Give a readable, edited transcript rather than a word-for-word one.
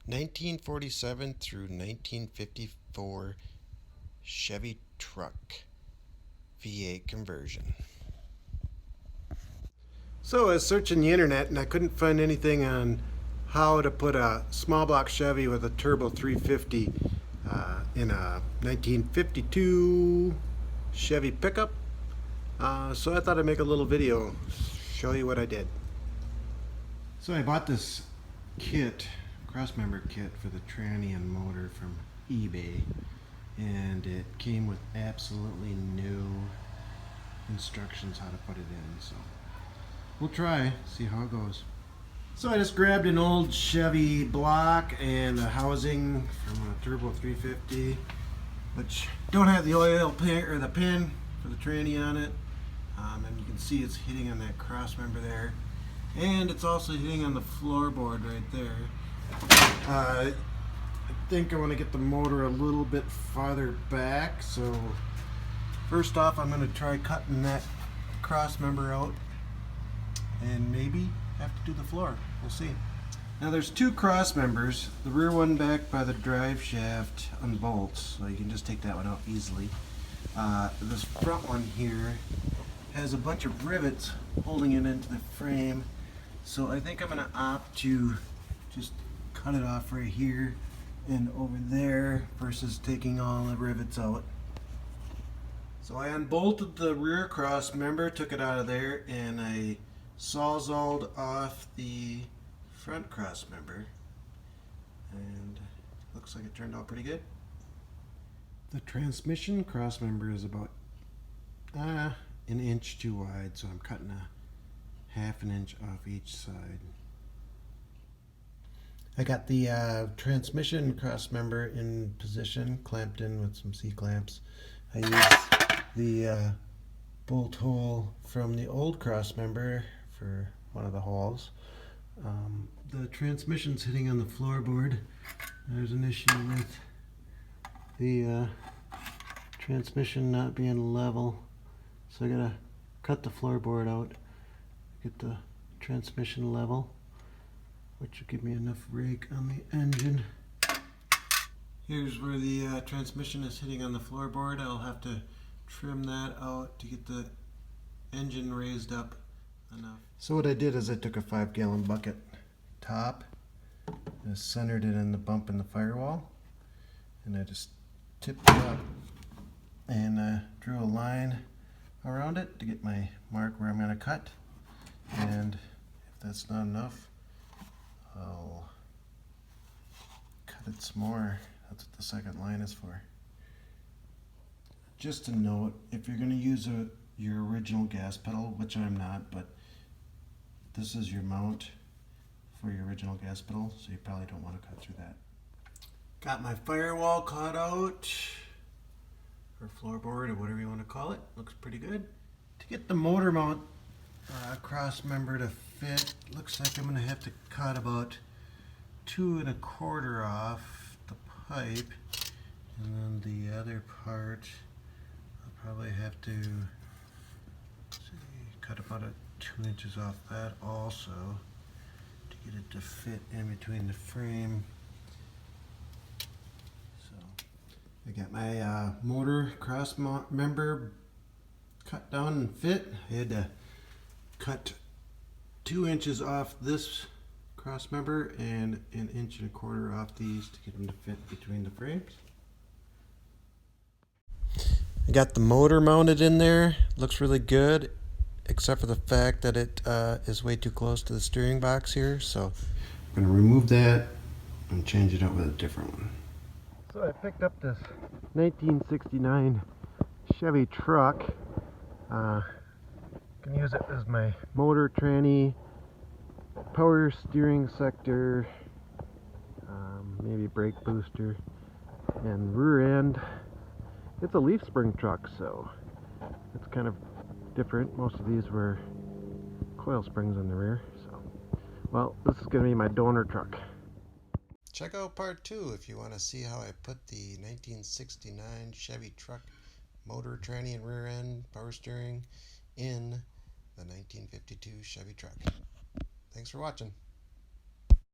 1947 through 1954 Chevy Truck V8 conversion. So I was searching the internet and I couldn't find anything on how to put a small block Chevy with a turbo 350 in a 1952 Chevy pickup. So I thought I'd make a little video, show you what I did. So I bought this kit, crossmember kit for the tranny and motor from eBay, and it came with absolutely no instructions how to put it in, so we'll try, see how it goes. So I just grabbed an old Chevy block and a housing from a turbo 350, which don't have the oil pin or the pin for the tranny on it, and you can see it's hitting on that crossmember there, and it's also hitting on the floorboard right there. I think I want to get the motor a little bit farther back, so first off I'm going to try cutting that crossmember out and maybe have to do the floor. We'll see. Now there's two cross members, the rear one back by the drive shaft unbolts, so you can just take that one out easily. This front one here has a bunch of rivets holding it into the frame, so I think I'm going to opt to just cut it off right here and over there versus taking all the rivets out. So I unbolted the rear cross member, took it out of there, and I sawzalled off the front cross member, and looks like it turned out pretty good. The transmission cross member is about an inch too wide, so I'm cutting a half an inch off each side. I got the transmission cross member in position, clamped in with some C-clamps. I used the bolt hole from the old cross member for one of the holes. The transmission's hitting on the floorboard. There's an issue with the transmission not being level, so I gotta cut the floorboard out, get the transmission level, which will give me enough rake on the engine. Here's where the transmission is hitting on the floorboard. I'll have to trim that out to get the engine raised up enough. So what I did is I took a 5-gallon bucket top, I centered it in the bump in the firewall, and I just tipped it up and drew a line around it to get my mark where I'm going to cut. And if that's not enough, I'll cut it some more. That's what the second line is for. Just a note, if you're going to use your original gas pedal, which I'm not, but this is your mount for your original gas pedal, so you probably don't want to cut through that. Got my firewall cut out, or floorboard, or whatever you want to call it. Looks pretty good. To get the motor mount cross member to fit, looks like I'm going to have to cut about 2 1/4 off the pipe, and then the other part I'll probably have to cut about 2 inches off that also to get it to fit in between the frame. So I got my motor cross member cut down and fit. I had to cut 2 inches off this cross member and 1 1/4 inches off these to get them to fit between the frames. I got the motor mounted in there. Looks really good, except for the fact that it is way too close to the steering box here. So I'm going to remove that and change it out with a different one. So I picked up this 1969 Chevy Truck. Can use it as my motor, tranny, power steering sector, maybe brake booster, and rear end. It's a leaf spring truck, so it's kind of different. Most of these were coil springs in the rear. So, well, this is going to be my donor truck. Check out part 2 if you want to see how I put the 1969 Chevy Truck motor, tranny, and rear end power steering in the 1952 Chevy Truck. Thanks for watching.